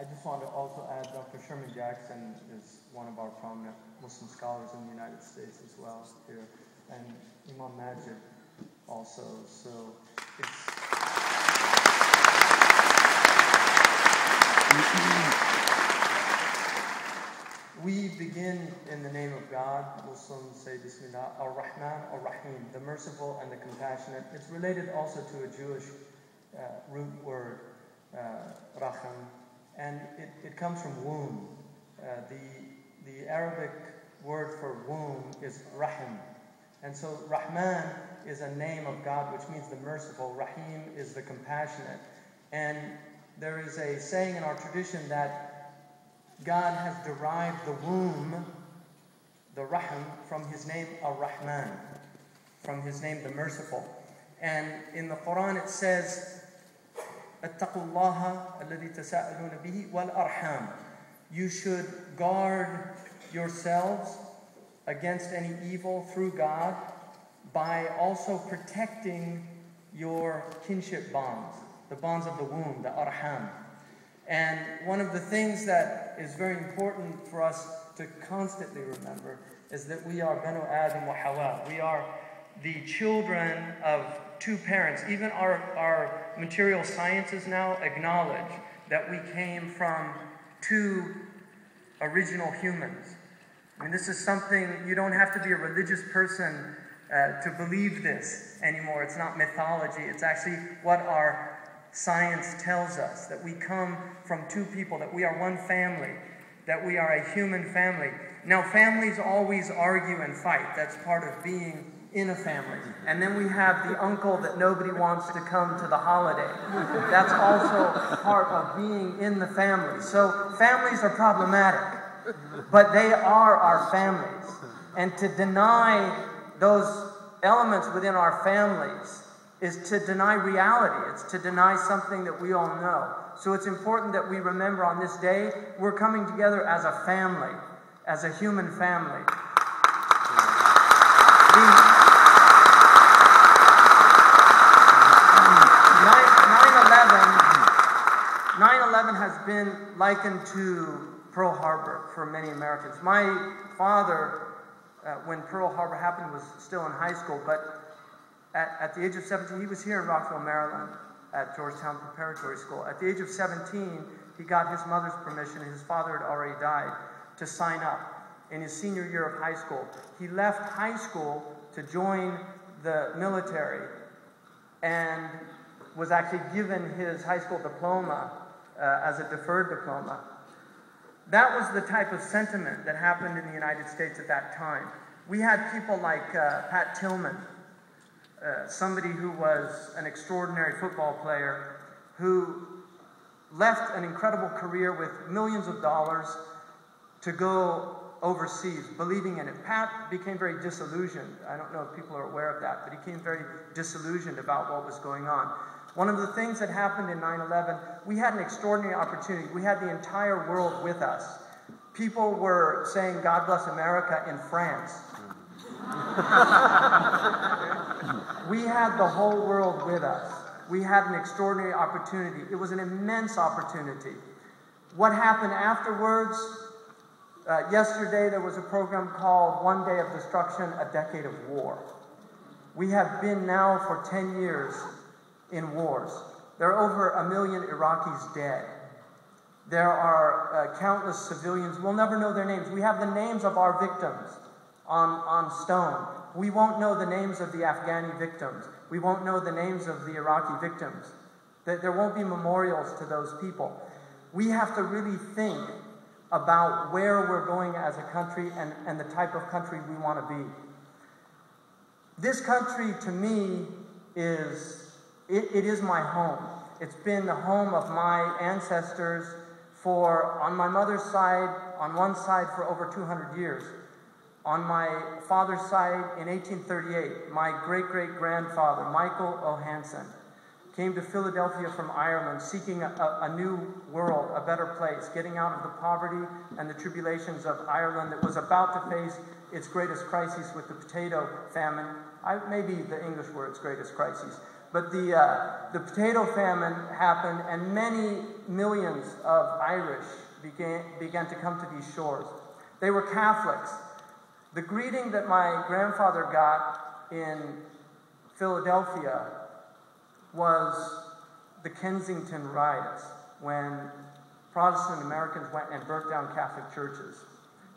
I just want to also add Dr. Sherman Jackson is one of our prominent Muslim scholars in the United States as well here, and Imam Majid also. So it's we begin in the name of God. Muslims say Bismillah, Ar-Rahman, Ar-Rahim, the merciful and the compassionate. It's related also to a Jewish root word, Racham, and it comes from womb. The Arabic word for womb is Rahim. And so Rahman is a name of God, which means the merciful. Rahim is the compassionate. And there is a saying in our tradition that God has derived the womb, the Rahim, from his name Ar-Rahman, from his name the merciful. And in the Quran it says, اتقوا الله الذي تساءلون به والأرحام. You should guard yourselves against any evil through God by also protecting your kinship bonds, the bonds of the womb, the arham. And one of the things that is very important for us to constantly remember is that we are Banu Adam wa Hawa. We are the children of two parents. Even our material sciences now acknowledge that we came from two original humans. I mean, this is something, you don't have to be a religious person to believe this anymore. It's not mythology. It's actually what our science tells us, that we come from two people, that we are one family, that we are a human family. Now, families always argue and fight. That's part of being in a family. And then we have the uncle that nobody wants to come to the holiday. That's also part of being in the family. So families are problematic, but they are our families. And to deny those elements within our families is to deny reality. It's to deny something that we all know. So it's important that we remember on this day, we're coming together as a family, as a human family. 9/11 has been likened to Pearl Harbor for many Americans. My father, when Pearl Harbor happened, was still in high school, but at the age of 17, he was here in Rockville, Maryland, at Georgetown Preparatory School. At the age of 17, he got his mother's permission, his father had already died, to sign up in his senior year of high school. He left high school to join the military and was actually given his high school diploma as a deferred diploma. That was the type of sentiment that happened in the United States at that time. We had people like Pat Tillman, somebody who was an extraordinary football player who left an incredible career with millions of dollars to go overseas, believing in it. Pat became very disillusioned. I don't know if people are aware of that, but he became very disillusioned about what was going on. One of the things that happened in 9/11, we had an extraordinary opportunity. We had the entire world with us. People were saying, "God bless America" in France. We had the whole world with us. We had an extraordinary opportunity. It was an immense opportunity. What happened afterwards? Yesterday there was a program called One Day of Destruction, A Decade of War. We have been now for 10 years in wars. There are over 1 million Iraqis dead. There are countless civilians. We'll never know their names. We have the names of our victims on stone. We won't know the names of the Afghani victims. We won't know the names of the Iraqi victims. There won't be memorials to those people. We have to really think about where we're going as a country and the type of country we want to be. This country, to me, it is my home. It's been the home of my ancestors on my mother's side, on one side for over 200 years. On my father's side, in 1838, my great-great-grandfather, Michael O'Hanson, came to Philadelphia from Ireland seeking a new world, a better place, getting out of the poverty and the tribulations of Ireland that was about to face its greatest crisis with the potato famine. Maybe the English word, its greatest crisis. But the potato famine happened, and many, millions of Irish began to come to these shores. They were Catholics. The greeting that my grandfather got in Philadelphia was the Kensington riots, when Protestant Americans went and burnt down Catholic churches.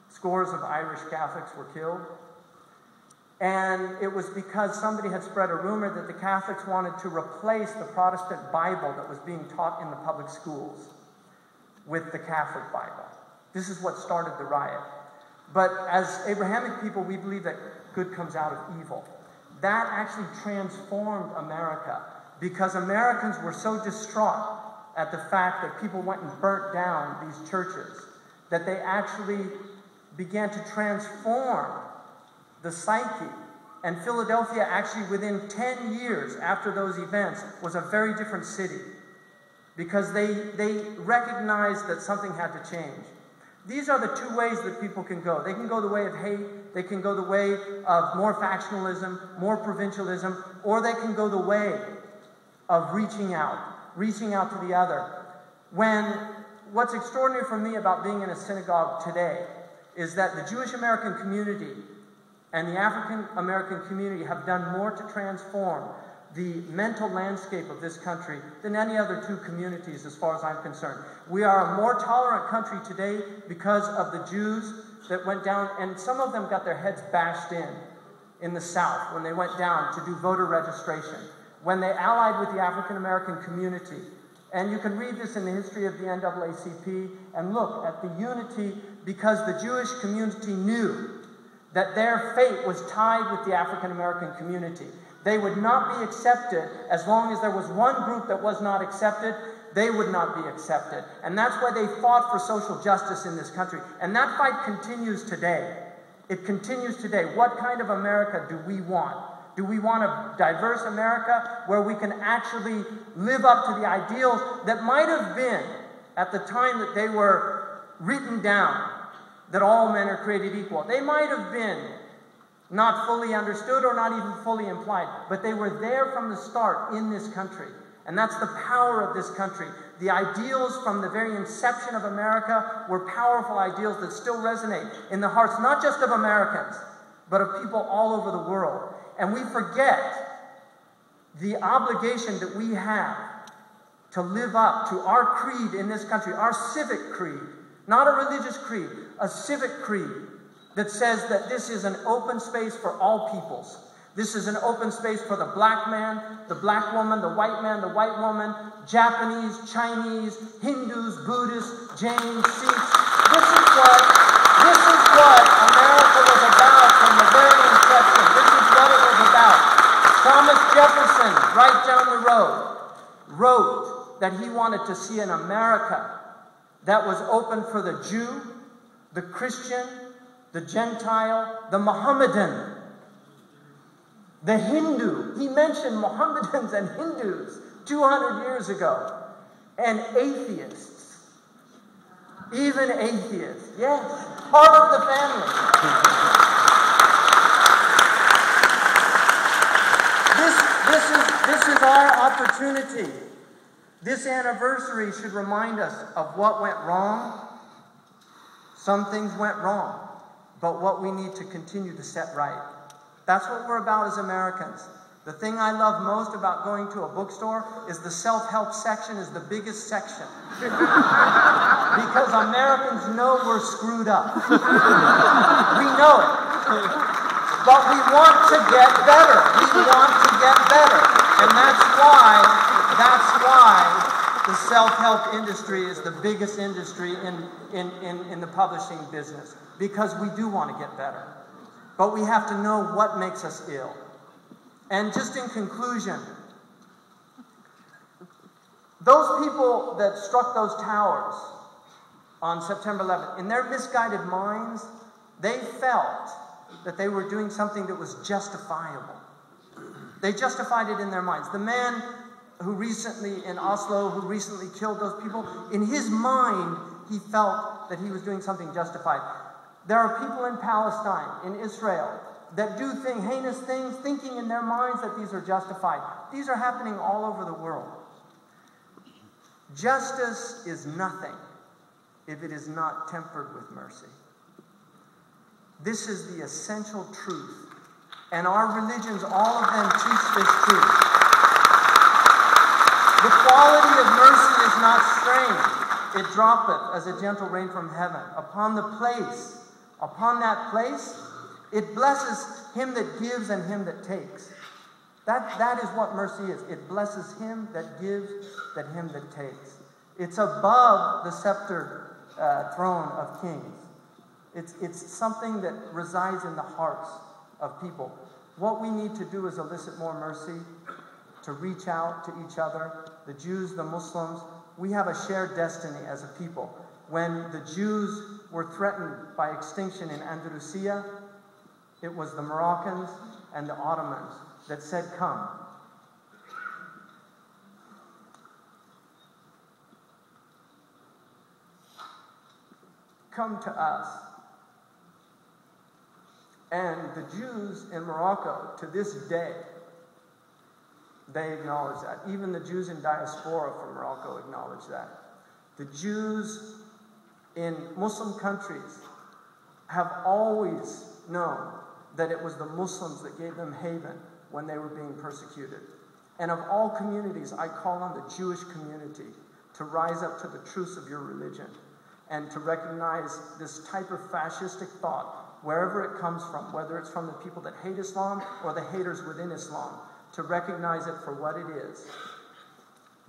Scores of Irish Catholics were killed. And it was because somebody had spread a rumor that the Catholics wanted to replace the Protestant Bible that was being taught in the public schools with the Catholic Bible. This is what started the riot. But as Abrahamic people, we believe that good comes out of evil. That actually transformed America, because Americans were so distraught at the fact that people went and burnt down these churches that they actually began to transform the psyche. And Philadelphia, actually within 10 years after those events, was a very different city, because they recognized that something had to change. These are the two ways that people can go. They can go the way of hate, they can go the way of more factionalism, more provincialism, or they can go the way of reaching out to the other. What's extraordinary for me about being in a synagogue today is that the Jewish American community and the African American community have done more to transform the mental landscape of this country than any other two communities, as far as I'm concerned. We are a more tolerant country today because of the Jews that went down, and some of them got their heads bashed in the South when they went down to do voter registration, when they allied with the African American community. And you can read this in the history of the NAACP and look at the unity, because the Jewish community knew that their fate was tied with the African American community. They would not be accepted as long as there was one group that was not accepted. They would not be accepted. And that's why they fought for social justice in this country. And that fight continues today. It continues today. What kind of America do we want? Do we want a diverse America where we can actually live up to the ideals that might have been, at the time that they were written down, that all men are created equal? They might have been not fully understood or not even fully implied, but they were there from the start in this country. And that's the power of this country. The ideals from the very inception of America were powerful ideals that still resonate in the hearts, not just of Americans, but of people all over the world. And we forget the obligation that we have to live up to our creed in this country, our civic creed, not a religious creed, a civic creed that says that this is an open space for all peoples. This is an open space for the black man, the black woman, the white man, the white woman, Japanese, Chinese, Hindus, Buddhists, Jains, Sikhs. This is what America was about from the very inception. This is what it was about. Thomas Jefferson, right down the road, wrote that he wanted to see an America that was open for the Jew, the Christian, the Gentile, the Mohammedan, the Hindu. He mentioned Mohammedans and Hindus 200 years ago. And atheists. Even atheists. Yes. Part of the family. This is our opportunity. This anniversary should remind us of what went wrong. Some things went wrong, but what we need to continue to set right. That's what we're about as Americans. The thing I love most about going to a bookstore is the self-help section is the biggest section. Because Americans know we're screwed up. We know it. But we want to get better. We want to get better. And that's why the self-help industry is the biggest industry in the publishing business. Because we do want to get better. But we have to know what makes us ill. And just in conclusion, those people that struck those towers on September 11th, in their misguided minds, they felt that they were doing something that was justifiable. They justified it in their minds. The man who recently, in Oslo, who recently killed those people, in his mind, he felt that he was doing something justified. There are people in Palestine, in Israel, that do heinous things, thinking in their minds that these are justified. These are happening all over the world. Justice is nothing if it is not tempered with mercy. This is the essential truth. And our religions, all of them, teach this truth. The quality of mercy is not strange. It droppeth as a gentle rain from heaven upon the place. Upon that place, it blesses him that gives and him that takes. That is what mercy is. It blesses him that gives, that him that takes. It's above the sceptered throne of kings. It's something that resides in the hearts of people. What we need to do is elicit more mercy, to reach out to each other, the Jews, the Muslims. We have a shared destiny as a people. When the Jews were threatened by extinction in Andalusia, it was the Moroccans and the Ottomans that said, come. Come to us. And the Jews in Morocco, to this day, they acknowledge that. Even the Jews in diaspora from Morocco acknowledge that. The Jews in Muslim countries have always known that it was the Muslims that gave them haven when they were being persecuted. And of all communities, I call on the Jewish community to rise up to the truths of your religion and to recognize this type of fascistic thought, wherever it comes from, whether it's from the people that hate Islam or the haters within Islam, to recognize it for what it is.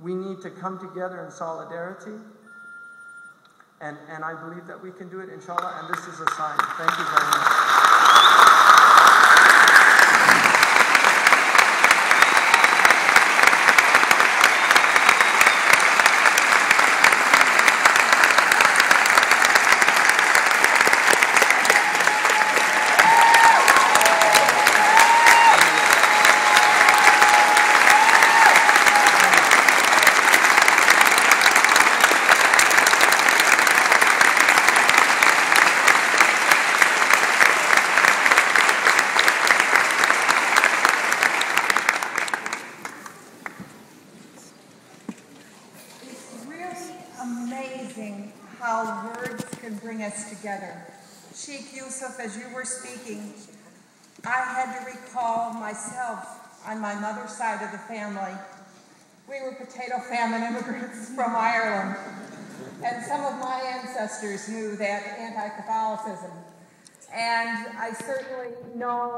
We need to come together in solidarity, and I believe that we can do it, inshallah, and this is a sign. Thank you very much. How words can bring us together. Shaykh Yusuf, as you were speaking, I had to recall myself on my mother's side of the family. We were potato famine immigrants from Ireland, and some of my ancestors knew that anti-Catholicism. And I certainly know